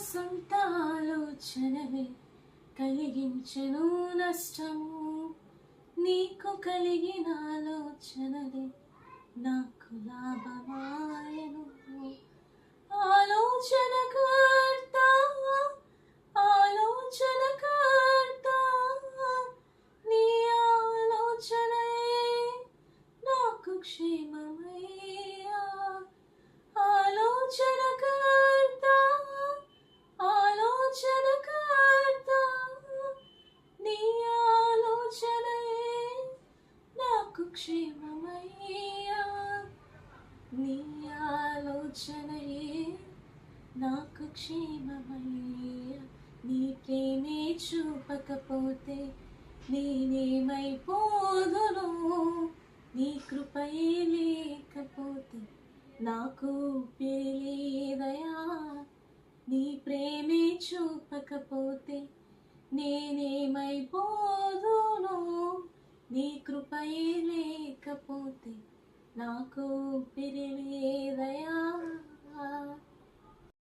సొంత ఆలోచనలే కలిగించెను నష్టము. నీకు కలిగిన ఆలోచనలే నాకు లాభమాయను. ఆలోచనకర్త ఆలోచనకర్త నీ ఆలోచనయే నాకు క్షేమమయ్యా. ఆలోచనకర్త ఆలోచనకర్త నీ ఆలోచనయే నాకు క్షేమమయ్యా. నీ ఆలోచనయే నాకు క్షేమమయ్యా. నీ ప్రేమే చూపకపోతే నేనేమైపోదును. నీ కృపయే లేకపోతే నాకు ఊపిరి లేదయా. నీ ప్రేమే చూపకపోతే నేనేమైపోదును. నీ కృపయే లేకపోతే నాకు ఊపిరి లేదయా.